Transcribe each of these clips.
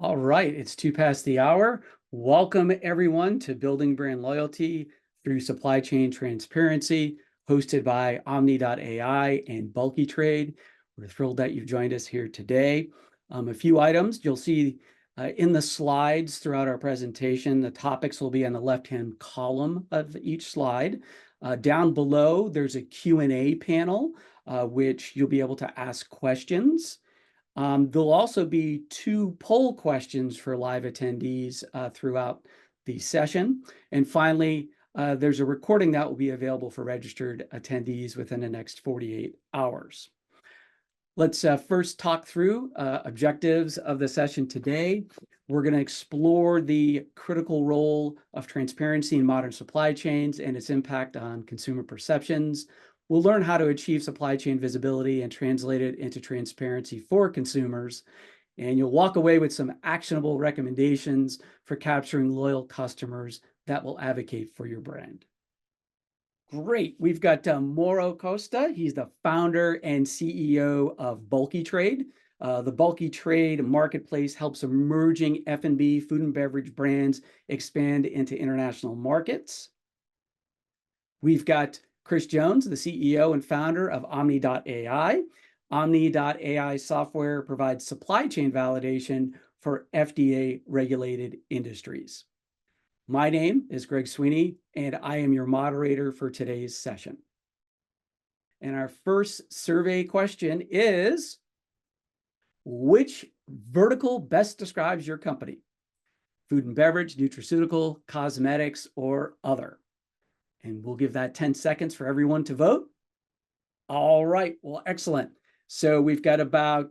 All right, it's 2 past the hour. Welcome everyone to Building Brand Loyalty through Supply Chain Transparency, hosted by amni.ai and Bulkitrade. We're thrilled that you've joined us here today. A few items you'll see in the slides throughout our presentation. The topics will be on the left-hand column of each slide. Down below, there's a Q&A panel, which you'll be able to ask questions. There'll also be 2 poll questions for live attendees throughout the session. And finally, there's a recording that will be available for registered attendees within the next 48 hours. Let's first talk through objectives of the session today. We're going to explore the critical role of transparency in modern supply chains and its impact on consumer perceptions. We'll learn how to achieve supply chain visibility and translate it into transparency for consumers. And you'll walk away with some actionable recommendations for capturing loyal customers that will advocate for your brand. Great. We've got Mauro Costa. He's the founder and CEO of Bulkitrade. The Bulkitrade marketplace helps emerging F&B food and beverage brands expand into international markets. We've got Chris Jones, the CEO and founder of amni.ai. Amni.ai software provides supply chain validation for FDA-regulated industries. My name is Greg Sweeney, and I am your moderator for today's session. And our first survey question is, which vertical best describes your company? Food and beverage, nutraceutical, cosmetics, or other? And we'll give that 10 seconds for everyone to vote. All right, well, excellent. So we've got about,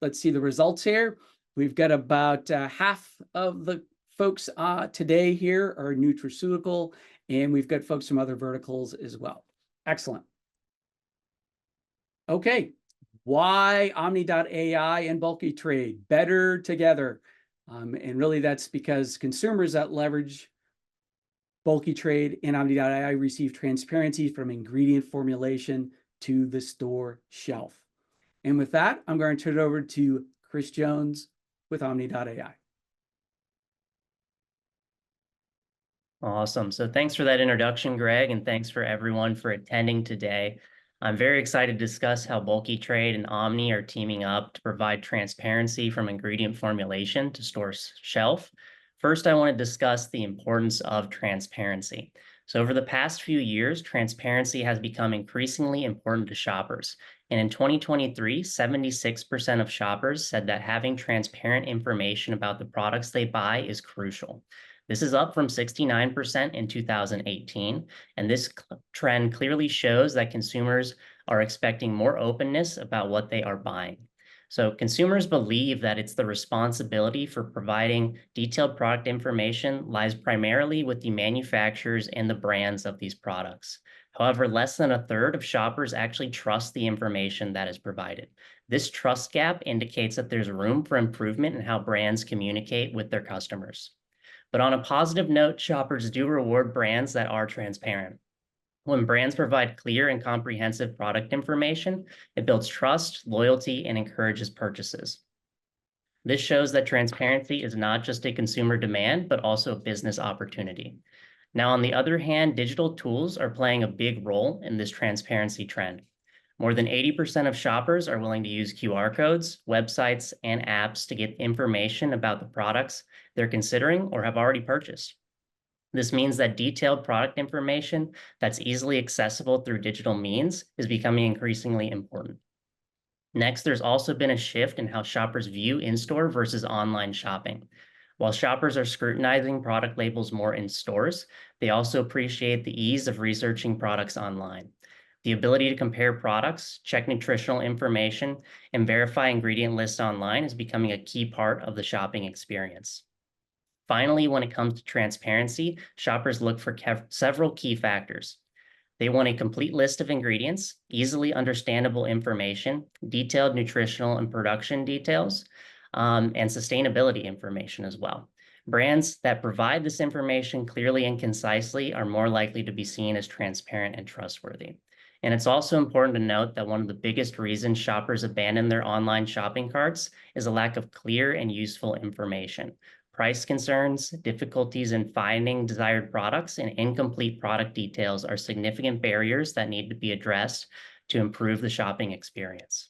let's see the results here. We've got about half of the folks today here are nutraceutical, and we've got folks from other verticals as well. Excellent. Okay, why amni.ai and Bulkitrade? Better together. And really that's because consumers that leverage Bulkitrade and amni.ai receive transparency from ingredient formulation to the store shelf. And with that, I'm going to turn it over to Chris Jones with amni.ai. Awesome. So thanks for that introduction, Greg, and thanks for everyone for attending today. I'm very excited to discuss how Bulkitrade and Omni are teaming up to provide transparency from ingredient formulation to store shelf. First, I want to discuss the importance of transparency. So over the past few years, transparency has become increasingly important to shoppers. And in 2023, 76% of shoppers said that having transparent information about the products they buy is crucial. This is up from 69% in 2018, and this trend clearly shows that consumers are expecting more openness about what they are buying. So consumers believe that it's the responsibility for providing detailed product information lies primarily with the manufacturers and the brands of these products. However, less than a third of shoppers actually trust the information that is provided. This trust gap indicates that there's room for improvement in how brands communicate with their customers. But on a positive note, shoppers do reward brands that are transparent. When brands provide clear and comprehensive product information, it builds trust, loyalty, and encourages purchases. This shows that transparency is not just a consumer demand, but also a business opportunity. Now, on the other hand, digital tools are playing a big role in this transparency trend. More than 80% of shoppers are willing to use QR codes, websites, and apps to get information about the products they're considering or have already purchased. This means that detailed product information that's easily accessible through digital means is becoming increasingly important. Next, there's also been a shift in how shoppers view in-store versus online shopping. While shoppers are scrutinizing product labels more in stores, they also appreciate the ease of researching products online. The ability to compare products, check nutritional information, and verify ingredient lists online is becoming a key part of the shopping experience. Finally, when it comes to transparency, shoppers look for several key factors. They want a complete list of ingredients, easily understandable information, detailed nutritional and production details, and sustainability information as well. Brands that provide this information clearly and concisely are more likely to be seen as transparent and trustworthy. And it's also important to note that one of the biggest reasons shoppers abandon their online shopping carts is a lack of clear and useful information. Price concerns, difficulties in finding desired products, and incomplete product details are significant barriers that need to be addressed to improve the shopping experience.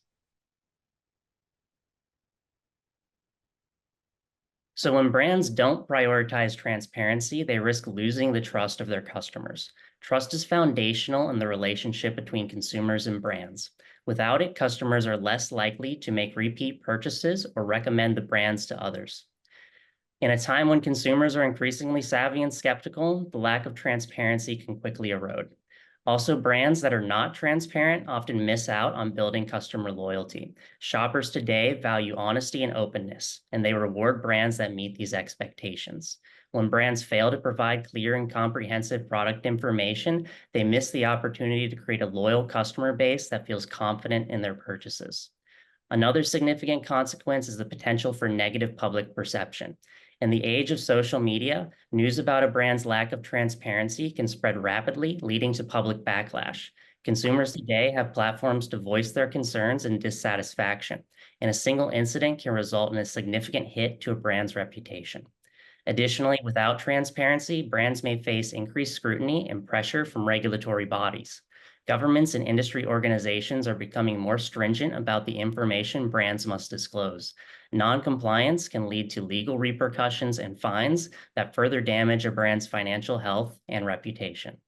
So when brands don't prioritize transparency, they risk losing the trust of their customers. Trust is foundational in the relationship between consumers and brands. Without it, customers are less likely to make repeat purchases or recommend the brands to others. In a time when consumers are increasingly savvy and skeptical, the lack of transparency can quickly erode. Also, brands that are not transparent often miss out on building customer loyalty. Shoppers today value honesty and openness, and they reward brands that meet these expectations. When brands fail to provide clear and comprehensive product information, they miss the opportunity to create a loyal customer base that feels confident in their purchases. Another significant consequence is the potential for negative public perception. In the age of social media, news about a brand's lack of transparency can spread rapidly, leading to public backlash. Consumers today have platforms to voice their concerns and dissatisfaction, and a single incident can result in a significant hit to a brand's reputation. Additionally, without transparency, brands may face increased scrutiny and pressure from regulatory bodies. Governments and industry organizations are becoming more stringent about the information brands must disclose. Non-compliance can lead to legal repercussions and fines that further damage a brand's financial health and reputation.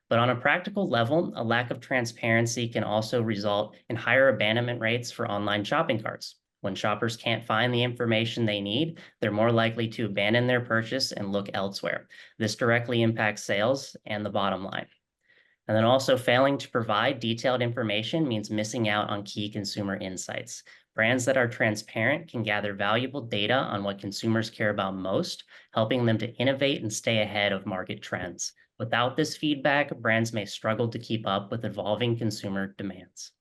But on a practical level, a lack of transparency can also result in higher abandonment rates for online shopping carts. When shoppers can't find the information they need, they're more likely to abandon their purchase and look elsewhere. This directly impacts sales and the bottom line. And then also failing to provide detailed information means missing out on key consumer insights. Brands that are transparent can gather valuable data on what consumers care about most, helping them to innovate and stay ahead of market trends. Without this feedback, brands may struggle to keep up with evolving consumer demands.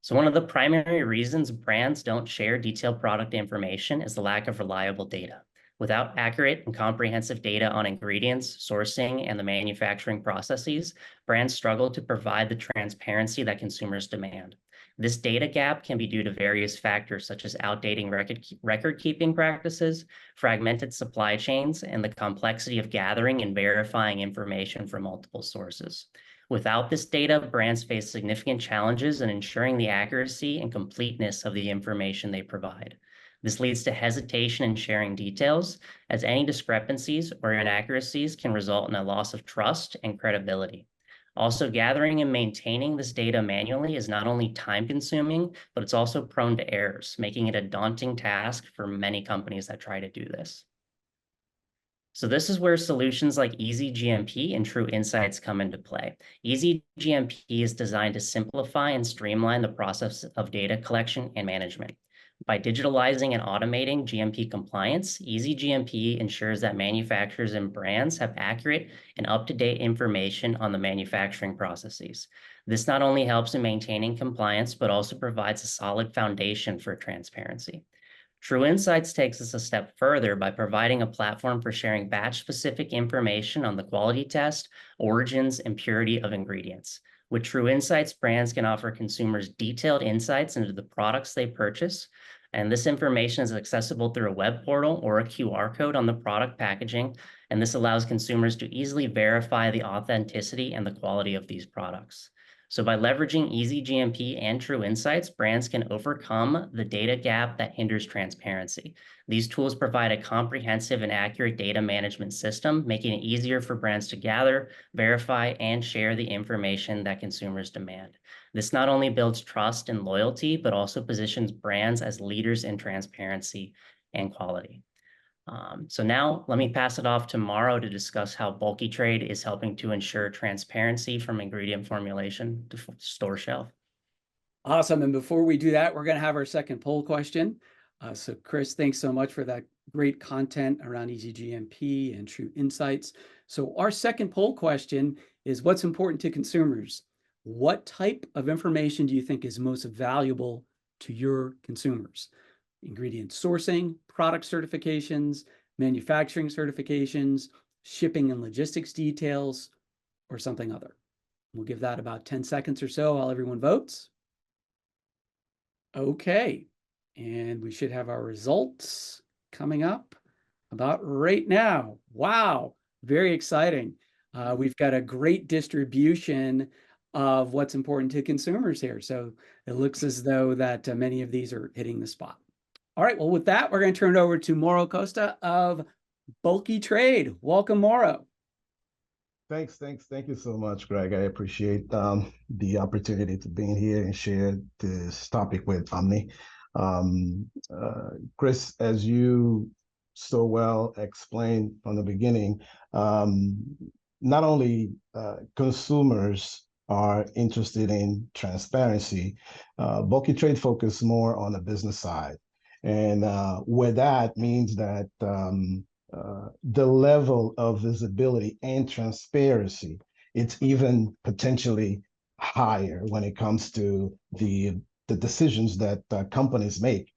So one of the primary reasons brands don't share detailed product information is the lack of reliable data. Without accurate and comprehensive data on ingredients, sourcing, and the manufacturing processes, brands struggle to provide the transparency that consumers demand. This data gap can be due to various factors such as outdated record-keeping practices, fragmented supply chains, and the complexity of gathering and verifying information from multiple sources. Without this data, brands face significant challenges in ensuring the accuracy and completeness of the information they provide. This leads to hesitation in sharing details, as any discrepancies or inaccuracies can result in a loss of trust and credibility. Also, gathering and maintaining this data manually is not only time-consuming, but it's also prone to errors, making it a daunting task for many companies that try to do this. So this is where solutions like Easy GMP and True Insights come into play. Easy GMP is designed to simplify and streamline the process of data collection and management. By digitalizing and automating GMP compliance, Easy GMP ensures that manufacturers and brands have accurate and up-to-date information on the manufacturing processes. This not only helps in maintaining compliance, but also provides a solid foundation for transparency. True Insights takes us a step further by providing a platform for sharing batch-specific information on the quality test, origins, and purity of ingredients. With True Insights, brands can offer consumers detailed insights into the products they purchase, and this information is accessible through a web portal or a QR code on the product packaging, and this allows consumers to easily verify the authenticity and the quality of these products. So by leveraging Easy GMP and True Insights, brands can overcome the data gap that hinders transparency. These tools provide a comprehensive and accurate data management system, making it easier for brands to gather, verify, and share the information that consumers demand. This not only builds trust and loyalty, but also positions brands as leaders in transparency and quality. So now let me pass it off to Mauro to discuss how Bulkitrade is helping to ensure transparency from ingredient formulation to store shelf. Awesome. And before we do that, we're going to have our second poll question. So Chris, thanks so much for that great content around Easy GMP and True Insights. So our second poll question is, what's important to consumers? What type of information do you think is most valuable to your consumers? Ingredient sourcing, product certifications, manufacturing certifications, shipping and logistics details, or something other. We'll give that about 10 seconds or so while everyone votes. Okay, and we should have our results coming up about right now. Wow, very exciting. We've got a great distribution of what's important to consumers here. So it looks as though that many of these are hitting the spot. All right, well, with that, we're going to turn it over to Mauro Costa of Bulkitrade. Welcome, Mauro. Thank you so much, Greg. I appreciate the opportunity to be here and share this topic with Omni. Chris, as you so well explained from the beginning, not only consumers are interested in transparency, Bulky Trade focus more on the business side. And where that means that the level of visibility and transparency, it's even potentially higher when it comes to the decisions that companies make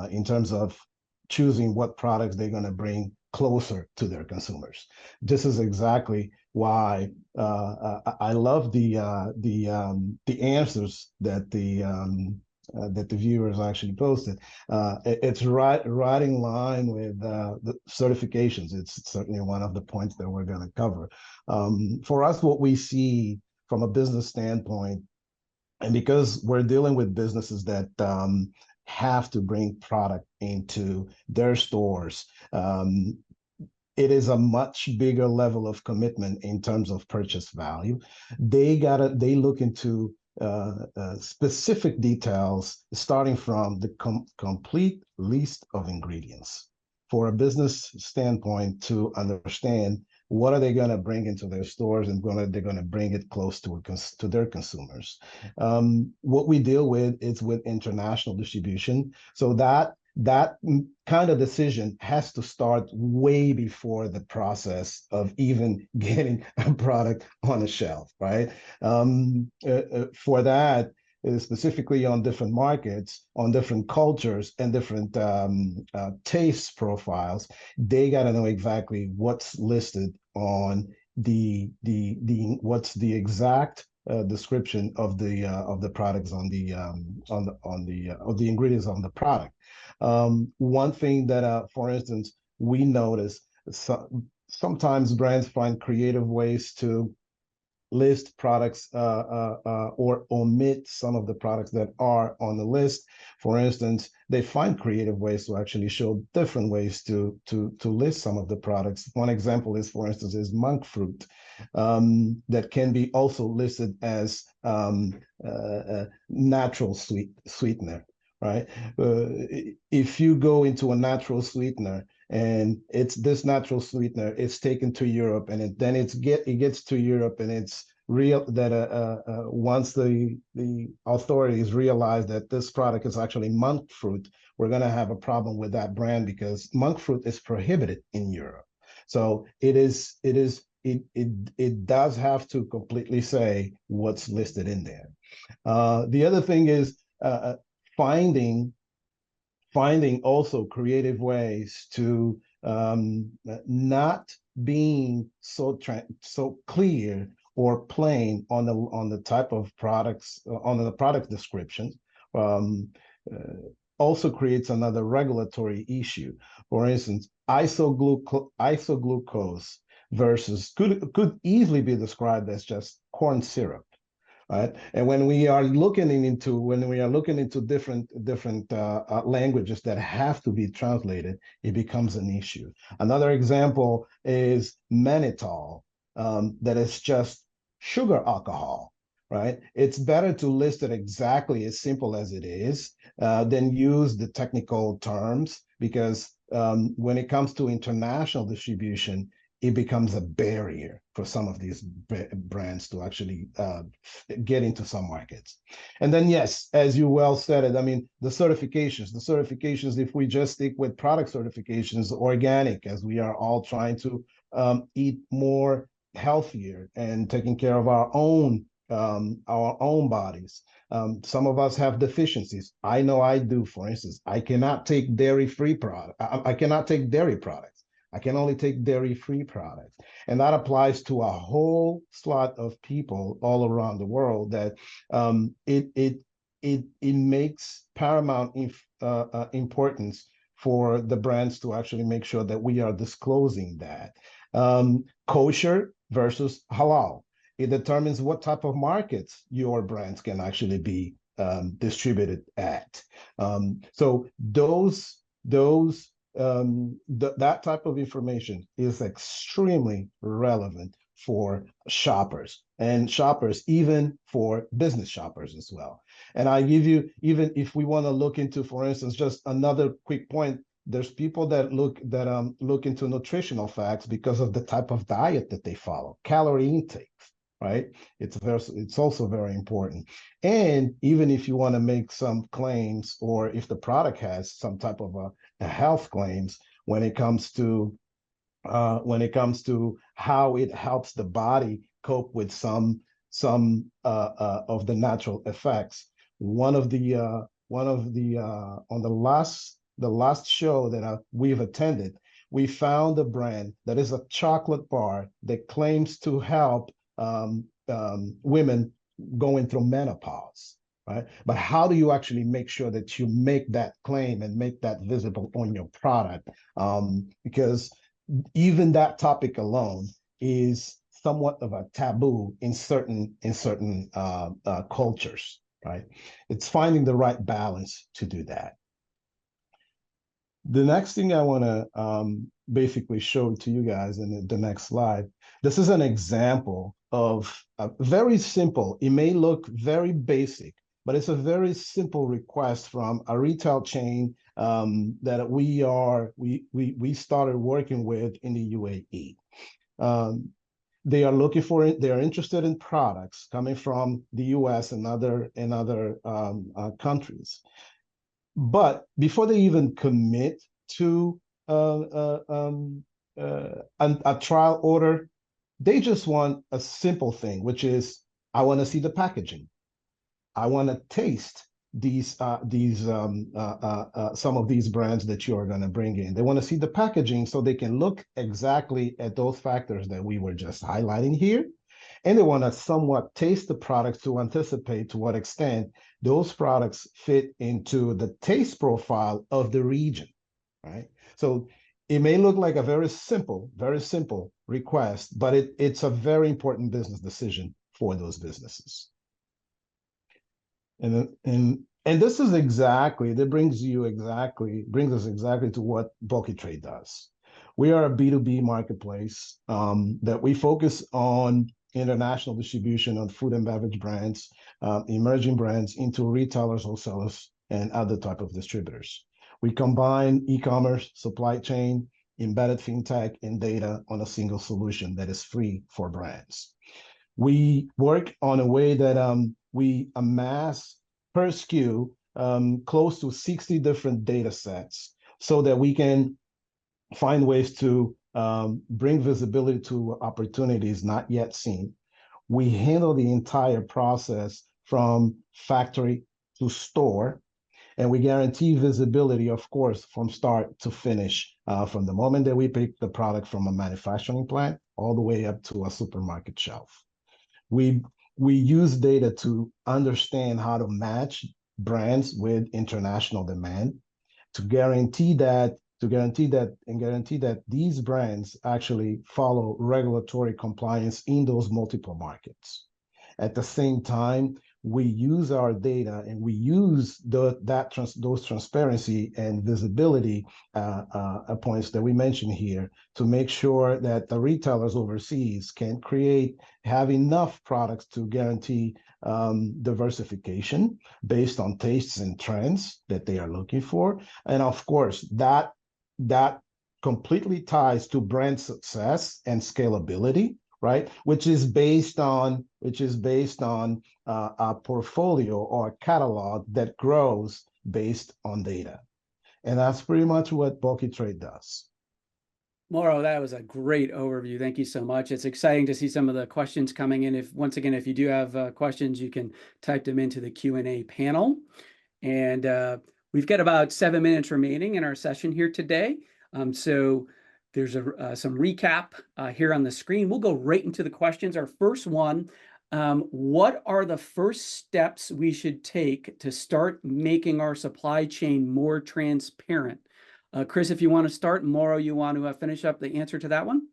in terms of choosing what products they're going to bring closer to their consumers. This is exactly why I love the answers that the viewers actually posted. It's right in line with the certifications. It's certainly one of the points that we're going to cover. For us, what we see from a business standpoint, and because we're dealing with businesses that have to bring product into their stores, it is a much bigger level of commitment in terms of purchase value. They look into specific details, starting from the complete list of ingredients for a business standpoint to understand what are they going to bring into their stores and they're going to bring it close to their consumers. What we deal with is with international distribution. So that kind of decision has to start way before the process of even getting a product on the shelf, right? For that, specifically on different markets, on different cultures and different taste profiles, they got to know exactly what's listed on what's the exact description of the products of the ingredients on the product. One thing that, for instance, we notice sometimes brands find creative ways to list products or omit some of the products that are on the list. For instance, they find creative ways to actually show different ways to list some of the products. One example is, for instance, is monk fruit that can be also listed as natural sweetener, right? If you go into a natural sweetener, and it's this natural sweetener, it's taken to Europe, and then it gets to Europe, and it's real that once the authorities realize that this product is actually monk fruit, we're going to have a problem with that brand because monk fruit is prohibited in Europe. So it does have to completely say what's listed in there. The other thing is finding also creative ways to not being so clear or plain on the type of products, on the product descriptions, also creates another regulatory issue. For instance, isoglucose versus could easily be described as just corn syrup. Right, and when we are looking into different languages that have to be translated, it becomes an issue. Another example is mannitol, that is just sugar alcohol. Right, it's better to list it exactly as simple as it is than use the technical terms, because when it comes to international distribution, it becomes a barrier for some of these brands to actually get into some markets. And then, yes, as you well said it, I mean, the certifications, if we just stick with product certifications, organic, as we are all trying to eat more healthier and taking care of our own bodies. Some of us have deficiencies. I know I do, for instance. I cannot take dairy-free product. I cannot take dairy products. I can only take dairy-free products. And that applies to a whole slot of people all around the world that it makes paramount importance for the brands to actually make sure that we are disclosing that. Kosher versus halal. It determines what type of markets your brands can actually be distributed at. So that type of information is extremely relevant for shoppers, and shoppers, even for business shoppers as well. And I give you, even if we want to look into, for instance, just another quick point, there's people that look into nutritional facts because of the type of diet that they follow, calorie intake, right? It's also very important. And even if you want to make some claims, or if the product has some type of a health claims when it comes to how it helps the body cope with some of the natural effects. On the last show that we've attended, we found a brand that is a chocolate bar that claims to help women going through menopause, right? But how do you actually make sure that you make that claim and make that visible on your product? Because even that topic alone is somewhat of a taboo in certain cultures, right? It's finding the right balance to do that. The next thing I want to basically show to you guys in the next slide, this is an example of a very simple, it may look very basic, but it's a very simple request from a retail chain that we started working with in the UAE. They are interested in products coming from the US and other countries. But before they even commit to a trial order, they just want a simple thing, which is, I want to see the packaging. I want to taste some of these brands that you are going to bring in. They want to see the packaging so they can look exactly at those factors that we were just highlighting here. And they want to somewhat taste the products to anticipate to what extent those products fit into the taste profile of the region, right? So it may look like a very simple request, but it's a very important business decision for those businesses. And this is exactly, that brings us exactly to what Bulkitrade does. We are a B2B marketplace that we focus on international distribution of food and beverage brands, emerging brands into retailers, wholesalers, and other type of distributors. We combine e-commerce, supply chain, embedded fintech, and data on a single solution that is free for brands. We work on a way that we amass per SKU close to 60 different data sets so that we can find ways to bring visibility to opportunities not yet seen. We handle the entire process from factory to store, and we guarantee visibility, of course, from start to finish, from the moment that we pick the product from a manufacturing plant all the way up to a supermarket shelf. We use data to understand how to match brands with international demand, to guarantee that these brands actually follow regulatory compliance in those multiple markets. At the same time, we use our data and we use those transparency and visibility points that we mentioned here to make sure that the retailers overseas can have enough products to guarantee diversification based on tastes and trends that they are looking for. And of course, that completely ties to brand success and scalability, right? Which is based on a portfolio or a catalog that grows based on data. And that's pretty much what Bulkitrade does. Mauro, that was a great overview. Thank you so much. It's exciting to see some of the questions coming in. Once again, if you do have questions, you can type them into the Q&A panel. And we've got about 7 minutes remaining in our session here today. So There's some recap here on the screen. We'll go right into the questions. Our first one, what are the first steps we should take to start making our supply chain more transparent? Chris, if you want to start, Mauro, you want to finish up the answer to that one?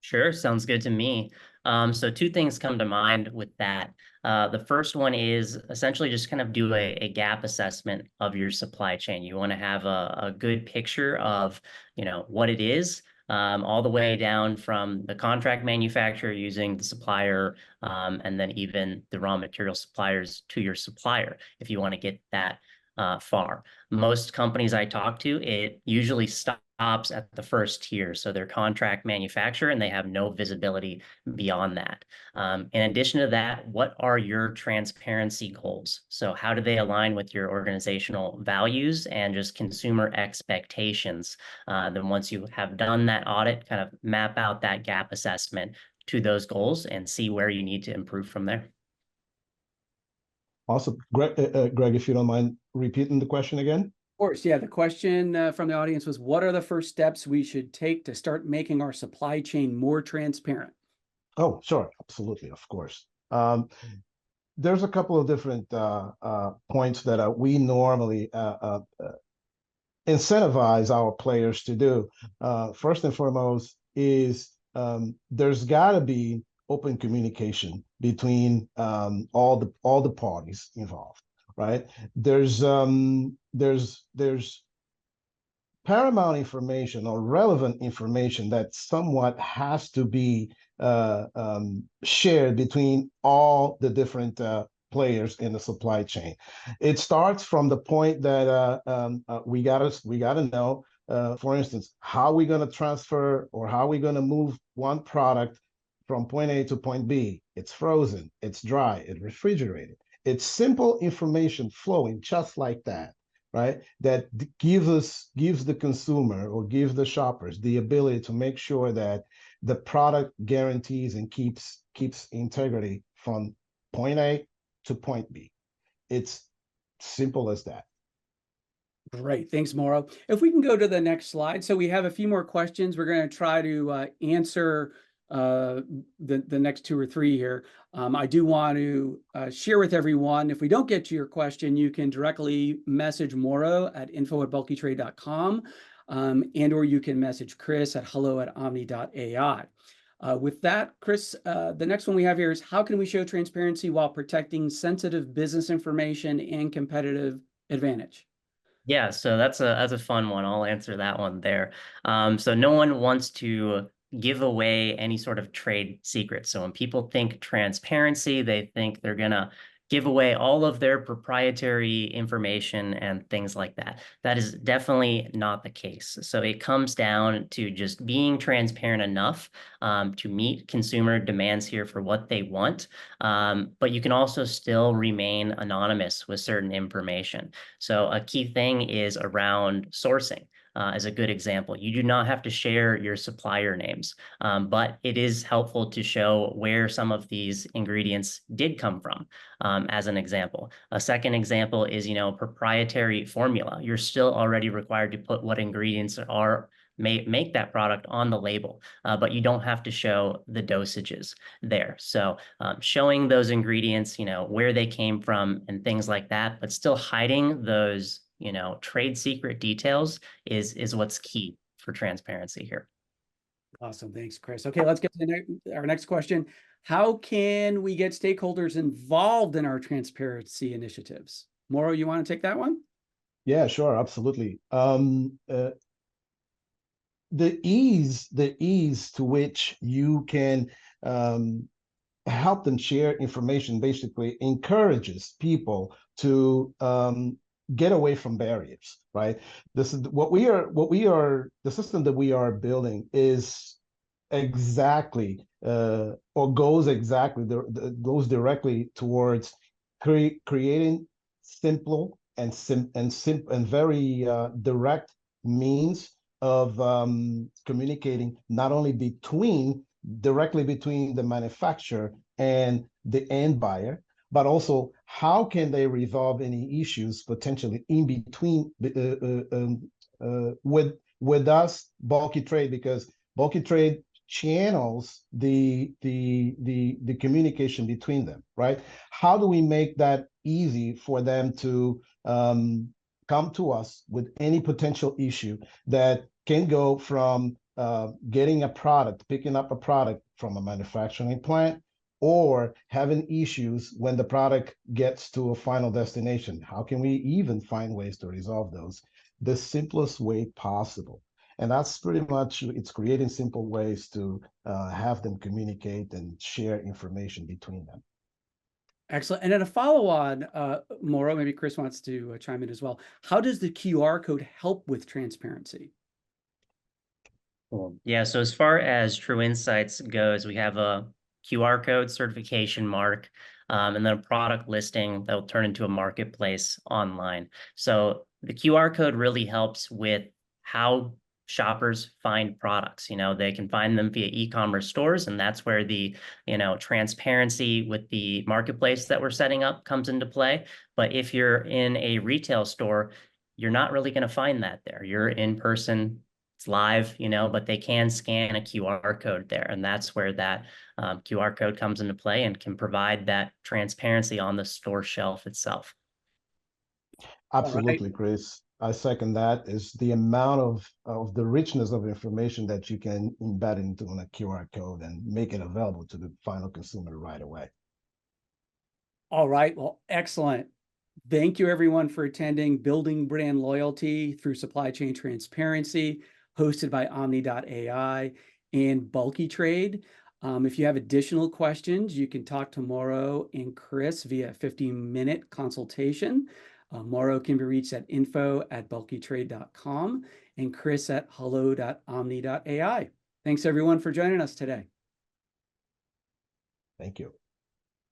Sure, sounds good to me. So two things come to mind with that. The first one is essentially just kind of do a gap assessment of your supply chain. You want to have a good picture of, what it is, all the way down from the contract manufacturer using the supplier, and then even the raw material suppliers to your supplier, if you want to get that far. Most companies I talk to, it usually stops at the first tier. So they're contract manufacturer and they have no visibility beyond that. In addition to that, what are your transparency goals? So how do they align with your organizational values and just consumer expectations? Then once you have done that audit, kind of map out that gap assessment to those goals and see where you need to improve from there. Awesome. Greg, if you don't mind repeating the question again. Of course, yeah. The question from the audience was, what are the first steps we should take to start making our supply chain more transparent? Oh, sure. Absolutely. Of course. There's a couple of different points that we normally incentivize our players to do. First and foremost is there's got to be open communication between all the parties involved, right? There's paramount information or relevant information that somewhat has to be shared between all the different players in the supply chain. It starts from the point that we gotta know, for instance, how we going to transfer or how we going to move one product from point A to point B. It's frozen, it's dry, it's refrigerated. It's simple information flowing just like that, right? That gives the consumer or gives the shoppers the ability to make sure that the product guarantees and keeps integrity from point A to point B. It's simple as that. Great. Thanks, Mauro. If we can go to the next slide. So we have a few more questions. We're going to try to answer the next two or three here. I do want to share with everyone, if we don't get to your question, you can directly message Mauro at info@bulkitrade.com, and or you can message Chris at hello@amni.ai. With that, Chris, the next one we have here is, how can we show transparency while protecting sensitive business information and competitive advantage? Yeah, so that's a fun one. I'll answer that one there. So no one wants to give away any sort of trade secret. So when people think transparency, they think they're gonna give away all of their proprietary information and things like that. That is definitely not the case. So it comes down to just being transparent enough to meet consumer demands here for what they want. But you can also still remain anonymous with certain information. So a key thing is around sourcing. As a good example, you do not have to share your supplier names, but it is helpful to show where some of these ingredients did come from, as an example. A second example is, proprietary formula. You're still already required to put what ingredients make that product on the label, but you don't have to show the dosages there. So showing those ingredients, where they came from and things like that, but still hiding those trade secret details is what's key for transparency here. Awesome. Thanks, Chris. Okay, let's get to our next question. How can we get stakeholders involved in our transparency initiatives? Mauro, you want to take that one? Yeah, sure. Absolutely. The ease to which you can help them share information basically encourages people to get away from barriers, right? This is the system that we are building is exactly or goes directly towards creating simple and very direct means of communicating not only directly between the manufacturer and the end buyer, but also how can they resolve any issues potentially in between with with us, Bulkitrade, because Bulkitrade channels the communication between them, right? How do we make that easy for them to come to us with any potential issue that can go from getting a product, picking up a product from a manufacturing plant, or having issues when the product gets to a final destination? How can we even find ways to resolve those the simplest way possible? And that's pretty much, it's creating simple ways to have them communicate and share information between them. Excellent. And then a follow-on, Mauro, maybe Chris wants to chime in as well. How does the QR code help with transparency? Cool. Yeah, so as far as True Insights goes, we have a QR code certification mark, and then a product listing that will turn into a marketplace online. So the QR code really helps with how shoppers find products. You know, they can find them via e-commerce stores, and that's where the, transparency with the marketplace that we're setting up comes into play. But if you're in a retail store, you're not really going to find that there. You're in person, it's live, but they can scan a QR code there. And that's where that QR code comes into play and can provide that transparency on the store shelf itself. Absolutely, Chris. I second that. Is the amount of the richness of information that you can embed into a QR code and make it available to the final consumer right away. All right. Well, excellent. Thank you, everyone, for attending Building Brand Loyalty Through Supply Chain Transparency, hosted by amni.ai and Bulkitrade. If you have additional questions, you can talk to Mauro and Chris via a 15-minute consultation. Mauro can be reached at info@bulkitrade.com and Chris at hello.amni.ai. Thanks, everyone, for joining us today. Thank you.